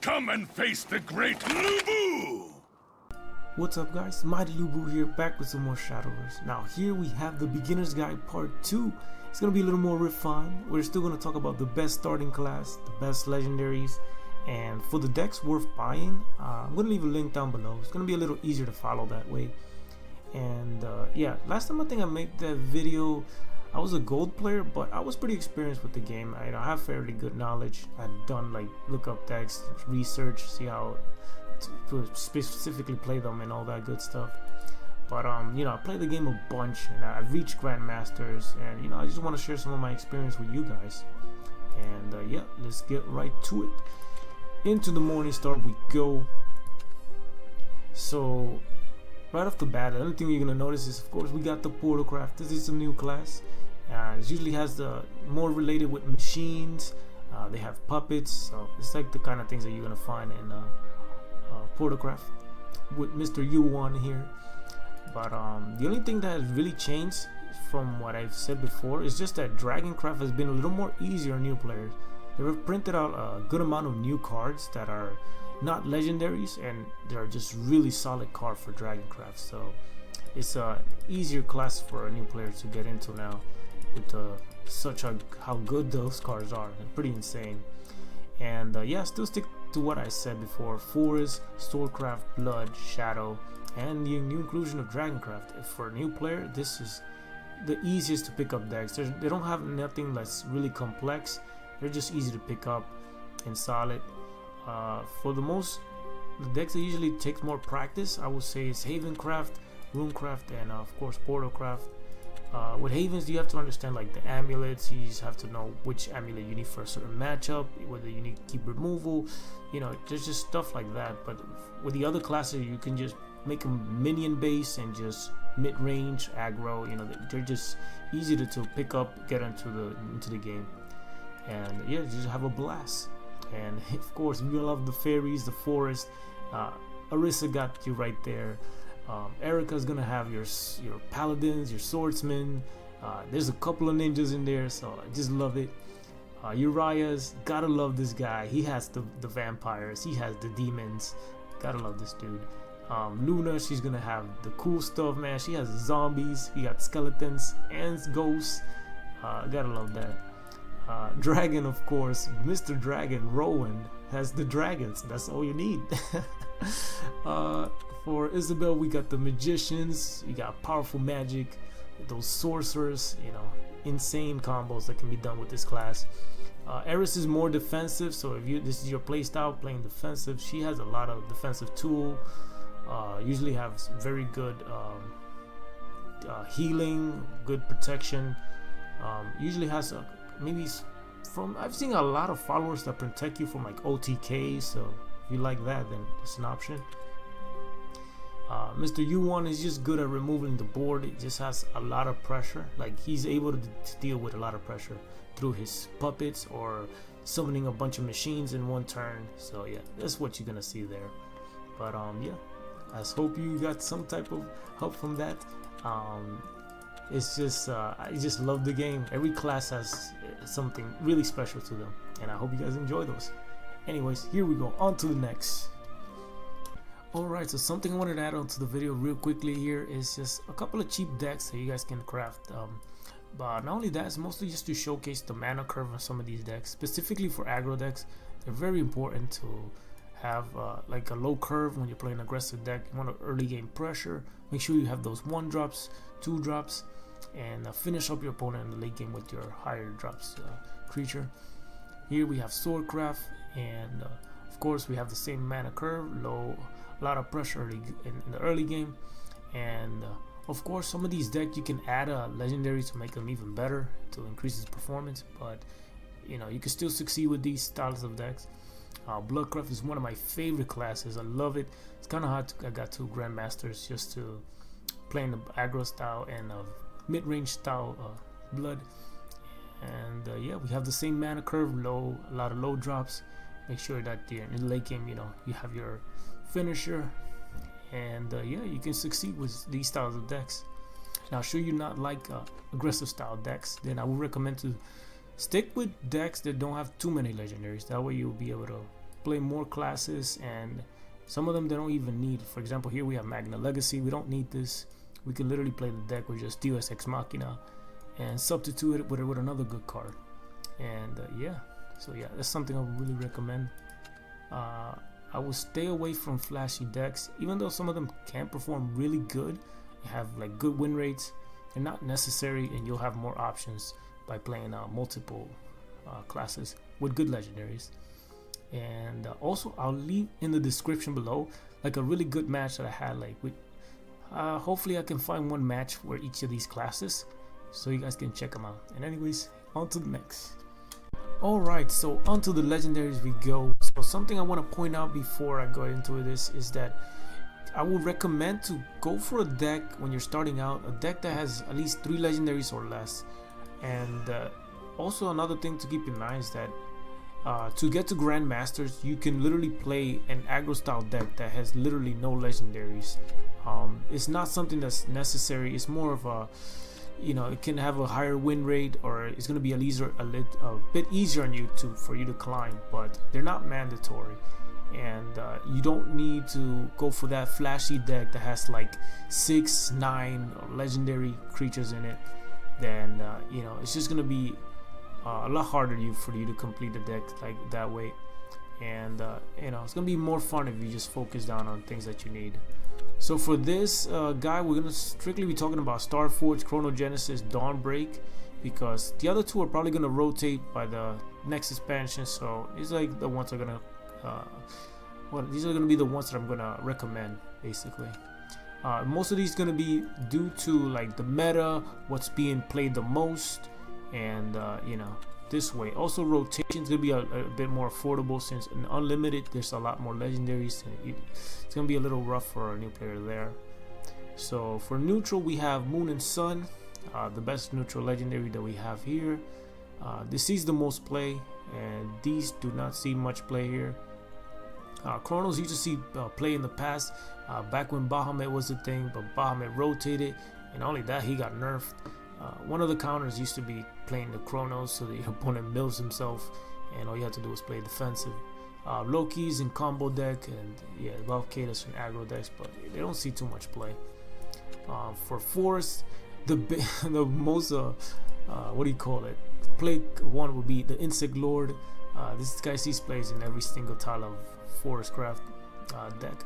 Come and face the great Lubu! What's up guys, Mighty Lubu here, back with some more Shadowverse. Now here we have the Beginner's Guide Part 2. It's going to be a little more refined. We're still going to talk about the best starting class, the best legendaries, and for the decks worth buying, I'm going to leave a link down below. It's going to be a little easier to follow that way. And yeah, last time I think I made that video, I was a gold player, but I was pretty experienced with the game. I have fairly good knowledge. I've done like look up decks, research, see how to specifically play them and all that good stuff. But you know, I played the game a bunch and I've reached Grandmasters, and you know, I just want to share some of my experience with you guys. And yeah, let's get right to it. Into the Morning Star we go. So right off the bat, the only thing you're gonna notice is, of course, we got the Portalcraft. This is a new class. It usually has the more related with machines. They have puppets, so it's like the kind of things that you're gonna find in Portalcraft with Mr. U1 here. But the only thing that has really changed from what I've said before is just that Dragoncraft has been a little more easier on new players. They've printed out a good amount of new cards that are not legendaries, and they're just really solid card for Dragoncraft. So it's a easier class for a new player to get into now with how good those cards are. They're pretty insane. And yeah, still stick to what I said before: Forest, Swordcraft, Blood, Shadow, and the new inclusion of Dragoncraft. For a new player, this is the easiest to pick up decks. They don't have nothing that's really complex. They're just easy to pick up and solid. For the decks that usually take more practice, I would say it's Havencraft, Runecraft, and of course Portalcraft. With Havens, you have to understand like the amulets. You just have to know which amulet you need for a certain matchup, whether you need to keep removal. You know, there's just stuff like that. But with the other classes, you can just make them minion base and just mid-range aggro. You know, they're just easy to pick up, get into the game, and yeah, just have a blast. And of course, we love the fairies, the forest. Arissa got you right there. Erica's gonna have your paladins, your swordsmen. There's a couple of ninjas in there, so I just love it. Uriah's, gotta love this guy. He has the vampires, he has the demons. Gotta love this dude. Luna, she's gonna have the cool stuff, man. She has zombies, we got skeletons and ghosts. Gotta love that. Dragon, of course, Mr. Dragon, Rowan, has the dragons. That's all you need. For Isabel, we got the magicians, you got powerful magic, those sorcerers, you know, insane combos that can be done with this class. Eris is more defensive, so if this is your playstyle, playing defensive, she has a lot of defensive tool. Usually has very good healing, good protection. Usually has I've seen a lot of followers that protect you from like OTK, so if you like that, then it's an option. Mr. U1 is just good at removing the board. It just has a lot of pressure. Like, he's able to deal with a lot of pressure through his puppets or summoning a bunch of machines in one turn. So yeah, that's what you're gonna see there. But yeah, I hope you got some type of help from that. It's just I just love the game. Every class has something really special to them, and I hope you guys enjoy those. Anyways, here we go, on to the next. Alright, so something I wanted to add on to the video real quickly here is just a couple of cheap decks that you guys can craft. But not only that, it's mostly just to showcase the mana curve on some of these decks. Specifically for aggro decks, they're very important to have like a low curve when you're playing an aggressive deck. You want early game pressure. Make sure you have those 1-drops, 2-drops, and finish up your opponent in the late game with your higher drops creature. Here we have Swordcraft, and of course we have the same mana curve, low, a lot of pressure in the early game. And of course, some of these decks you can add a legendary to make them even better, to increase its performance, but you know, you can still succeed with these styles of decks. Bloodcraft is one of my favorite classes. I love it. It's kind of hard I got 2 Grandmasters just to play in the aggro style and mid-range style Blood. And yeah, we have the same mana curve, a lot of low drops. Make sure that in the late game, you know, you have your finisher, and yeah, you can succeed with these styles of decks. Now, should you not like aggressive style decks, then I would recommend to stick with decks that don't have too many legendaries. That way you'll be able to play more classes, and some of them they don't even need. For example, here we have Magna Legacy. We don't need this. We can literally play the deck with just Deus Ex Machina and substitute it with another good card. And yeah, so yeah, that's something I would really recommend. I will stay away from flashy decks, even though some of them can perform really good and have like good win rates. They're not necessary, and you'll have more options by playing multiple classes with good legendaries. And also I'll leave in the description below like a really good match that I had, like with hopefully I can find one match for each of these classes so you guys can check them out. And anyways, on to the next. Alright, so onto the legendaries we go. So something I want to point out before I go into this is that I would recommend to go for a deck when you're starting out, a deck that has at least 3 legendaries or less. And also another thing to keep in mind is that to get to Grandmasters, you can literally play an aggro style deck that has literally no legendaries. It's not something that's necessary. It's more of a, you know, it can have a higher win rate, or it's going to be a bit easier on you for you to climb, but they're not mandatory. And you don't need to go for that flashy deck that has like 6-9 legendary creatures in it. Then you know, it's just going to be a lot harder for you to complete the deck like that way. And you know, it's gonna be more fun if you just focus down on things that you need. So for this guy, we're gonna strictly be talking about Starforge, Chronogenesis, Dawnbreak, because the other two are probably gonna rotate by the next expansion. So these are like the ones that are gonna these are gonna be the ones that I'm gonna recommend basically. Most of these gonna be due to like the meta, what's being played the most, and you know, this way. Also, rotation is gonna be a bit more affordable, since in unlimited there's a lot more legendaries. It's gonna be a little rough for a new player there. So for neutral, we have Moon and Sun, the best neutral legendary that we have here. This sees the most play, and these do not see much play here. Chronos used to see play in the past, back when Bahamut was the thing, but Bahamut rotated, and not only that, he got nerfed. One of the counters used to be playing the Chronos, so the opponent mills himself, and all you have to do is play defensive. Loki's in combo deck, and yeah, Valkyria's in aggro decks, but they don't see too much play. For Force, the most what do you call it? Play one would be the Insect Lord. This guy sees plays in every single tile of Forest Craft deck.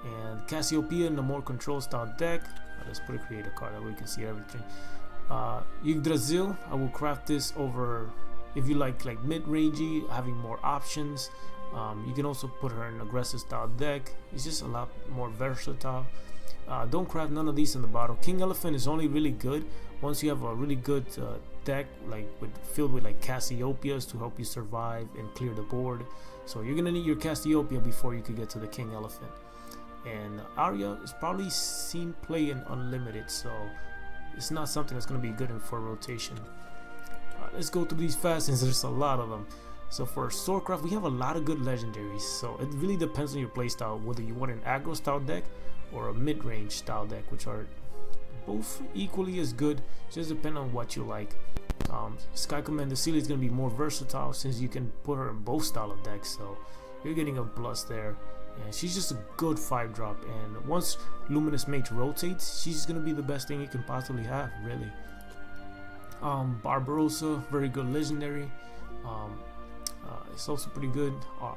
And Cassiopeia in the more control style deck. Let's put a creator card that we can see everything. Yggdrasil, I will craft this over if you like mid-rangey, having more options. You can also put her in an aggressive style deck. It's just a lot more versatile. Don't craft none of these in the bottle. King Elephant is only really good once you have a really good deck filled with like Cassiopeias to help you survive and clear the board. So you're gonna need your Cassiopeia before you could get to the King Elephant. And Arya is probably seen play in unlimited, so it's not something that's going to be good for rotation. Let's go through these fast, since there's a lot of them. So for Swordcraft, we have a lot of good legendaries, so it really depends on your playstyle, whether you want an aggro style deck or a mid-range style deck, which are both equally as good, just depending on what you like. Sky Commander Celia is going to be more versatile, since you can put her in both style of decks, so you're getting a plus there. And she's just a good 5-drop, and once Luminous Mage rotates, she's gonna be the best thing you can possibly have, really. Barbarossa, very good legendary. It's also pretty good.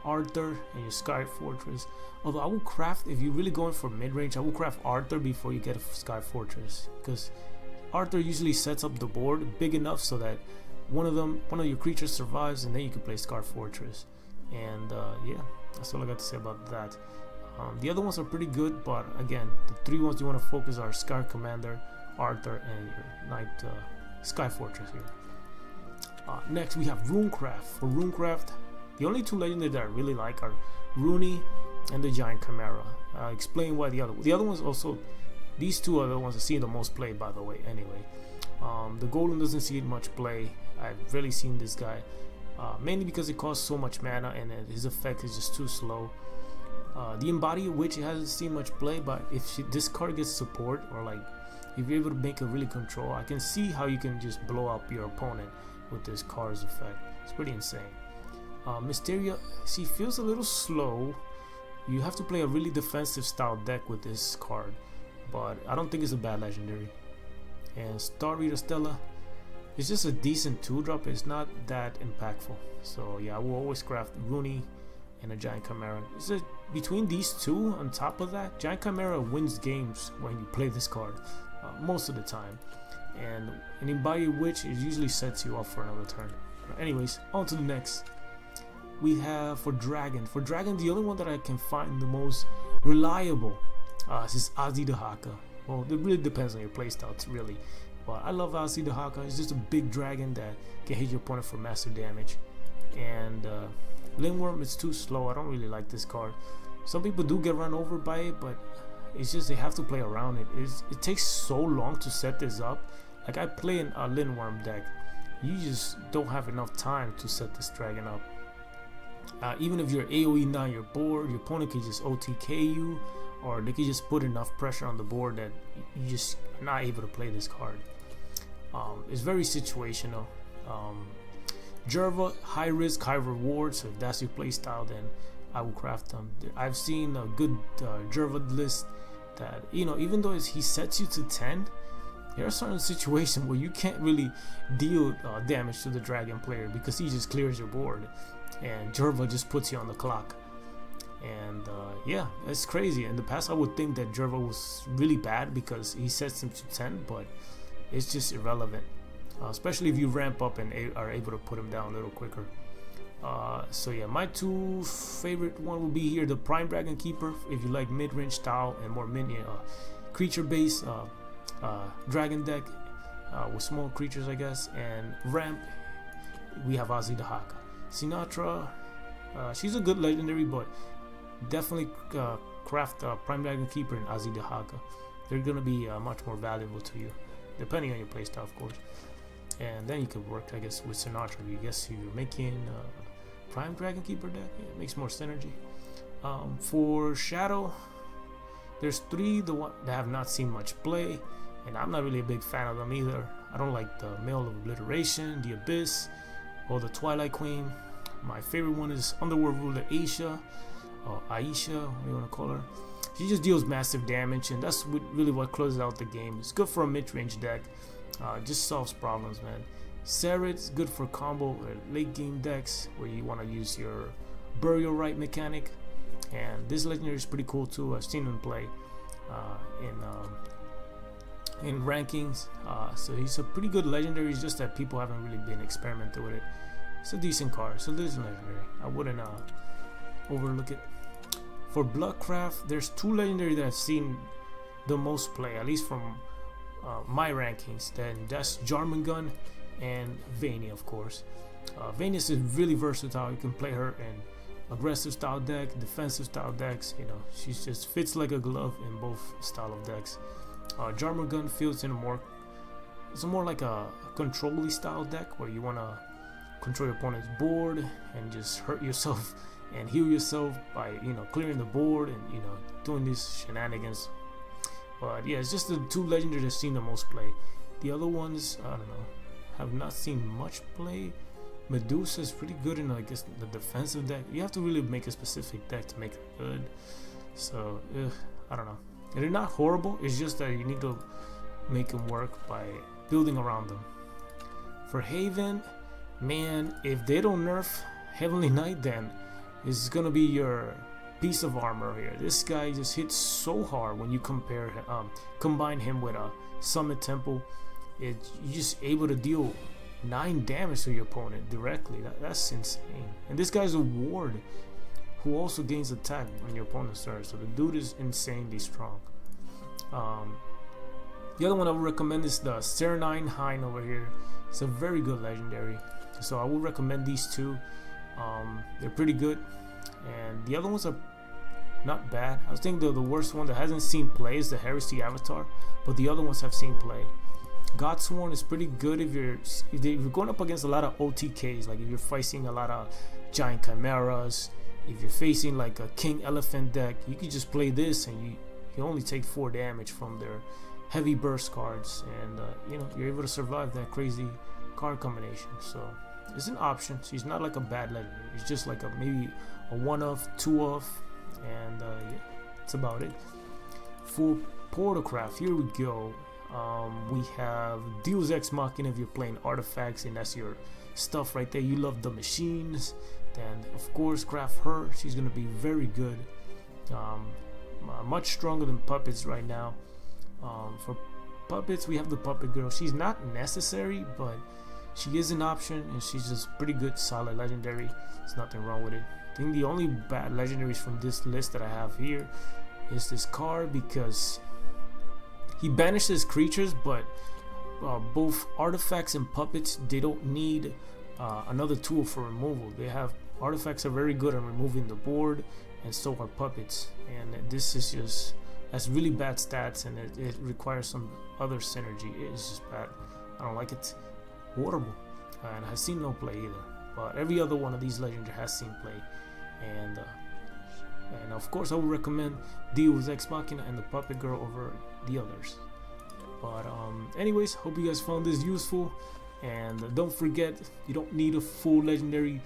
Arthur and your Sky Fortress. Although I will craft, if you're really going for mid-range, I will craft Arthur before you get a Sky Fortress, because Arthur usually sets up the board big enough so that one of your creatures survives, and then you can play Sky Fortress. And yeah, that's all I got to say about that. The other ones are pretty good, but again, the 3 ones you want to focus are Sky Commander, Arthur, and your Knight Sky Fortress here. Next, we have Runecraft. For Runecraft, the only 2 legendaries that I really like are Rooney and the Giant Chimera. Explain why the other ones also. These 2 are the ones that see the most play, by the way. Anyway, the Golem doesn't see much play. I've really seen this guy. Mainly because it costs so much mana, and his effect is just too slow. The Embodied Witch hasn't seen much play, but if this card gets support, or like if you're able to make it really control, I can see how you can just blow up your opponent with this card's effect. It's pretty insane. Mysteria, she feels a little slow. You have to play a really defensive style deck with this card, but I don't think it's a bad legendary. And Star Reader Stella, it's just a decent 2-drop. It's not that impactful. So yeah, I will always craft Rooney and a Giant Chimera. Between these two, on top of that, Giant Chimera wins games when you play this card most of the time. And in Body Witch, it usually sets you up for another turn. Anyways, on to the next. We have for Dragon. For Dragon, the only one that I can find the most reliable is Azi the Haka. Well, it really depends on your playstyle, really. But I love Azi the Haka. It's just a big dragon that can hit your opponent for massive damage. And Lindworm is too slow. I don't really like this card. Some people do get run over by it, but it's just they have to play around it. It takes so long to set this up. Like I play a Lindworm deck. You just don't have enough time to set this dragon up. Even if you're AoE on your board, your opponent can just OTK you, or they can just put enough pressure on the board that you just are not able to play this card. It's very situational. Jerva, high risk, high reward. So if that's your playstyle, then I will craft them. I've seen a good Jerva list that, you know, even though he sets you to 10, there are certain situations where you can't really deal damage to the dragon player because he just clears your board, and Jerva just puts you on the clock. And yeah, it's crazy. In the past, I would think that Jerva was really bad because he sets him to 10, but it's just irrelevant, especially if you ramp up and are able to put him down a little quicker. So yeah, my two favorite one will be here, the Prime Dragon Keeper, if you like mid-range style and more minion creature based dragon deck with small creatures, I guess. And ramp, we have Azi the Haka. Sinatra, she's a good legendary, but definitely craft Prime Dragon Keeper and Azi the Haka. They're gonna be much more valuable to you, depending on your playstyle, of course. And then you could work, I guess, with Sinatra. I guess you're making Prime Dragon Keeper deck. Yeah, it makes more synergy. For Shadow, there's three that have not seen much play, and I'm not really a big fan of them either. I don't like the Mail of Obliteration, the Abyss, or the Twilight Queen. My favorite one is Underworld Ruler Aisha, or Aisha, what you want to call her. She just deals massive damage, and that's really what closes out the game. It's good for a mid-range deck. Just solves problems, man. Sarid's good for combo late game decks where you want to use your Burial Rite mechanic. And this legendary is pretty cool too. I've seen him play in rankings. So he's a pretty good legendary. It's just that people haven't really been experimenting with it. It's a decent card. So this is legendary. I wouldn't overlook it. For Bloodcraft, there's two legendary that I've seen the most play, at least from my rankings. Then that's Jarmangun and Vania, of course. Vania is really versatile. You can play her in aggressive style deck, defensive style decks. You know, she just fits like a glove in both style of decks. Jarmangun feels in it's more like a control-y style deck where you want to control your opponent's board and just hurt yourself and heal yourself by, you know, clearing the board and, you know, doing these shenanigans. But yeah, it's just the two legendaries I've seen the most play. The other ones, I don't know, have not seen much play. Medusa is pretty good in, I guess, the defensive deck. You have to really make a specific deck to make it good. So, I don't know. And they're not horrible. It's just that you need to make them work by building around them. For Haven, man, if they don't nerf Heavenly Knight, then it's gonna be your piece of armor here. This guy just hits so hard when you combine him with a Summit Temple. You're just able to deal 9 damage to your opponent directly. That's insane. And this guy's a ward who also gains attack when your opponent's turn. So the dude is insanely strong. The other one I would recommend is the Serenine Hein over here. It's a very good legendary. So I would recommend these two. They're pretty good. And the other ones are not bad. I think the worst one that hasn't seen play is the Heresy Avatar, but the other ones have seen play. Godsworn is pretty good if you're going up against a lot of OTKs, like if you're facing a lot of Giant Chimeras. If you're facing like a King Elephant deck, you can just play this and you only take 4 damage from their heavy burst cards, and you know, you're able to survive that crazy card combination. So is an option. She's not like a bad legendary. It's just like maybe a 1-off, 2-off, and yeah, that's about it. For Portalcraft, here we go. We have Deus Ex Machina if you're playing artifacts and that's your stuff right there. You love the machines, then of course craft her. She's gonna be very good. Much stronger than puppets right now. For puppets, we have the puppet girl. She's not necessary, but she is an option, and she's just pretty good, solid legendary. There's nothing wrong with it. I think the only bad legendaries from this list that I have here is this card, because he banishes creatures, but both artifacts and puppets, they don't need another tool for removal. They have artifacts are very good at removing the board, and so are puppets. And this is just, that's really bad stats, and it requires some other synergy. It's just bad. I don't like it. Horrible. And I've seen no play either. But every other one of these legendary has seen play. And of course I would recommend Deus Ex Machina and the Puppet Girl over the others. But anyways, hope you guys found this useful, and don't forget, you don't need a full legendary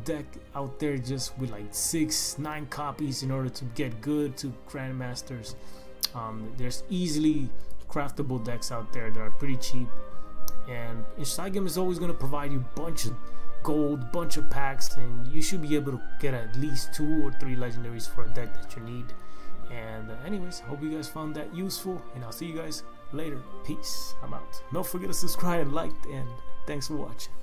deck out there just with like 6-9 copies in order to get good to Grandmasters. There's easily craftable decks out there that are pretty cheap, and Instagame is always going to provide you a bunch of gold, bunch of packs, and you should be able to get at least 2 or 3 legendaries for a deck that you need. And anyways, hope you guys found that useful, and I'll see you guys later. Peace. I'm out. Don't forget to subscribe and like, and thanks for watching.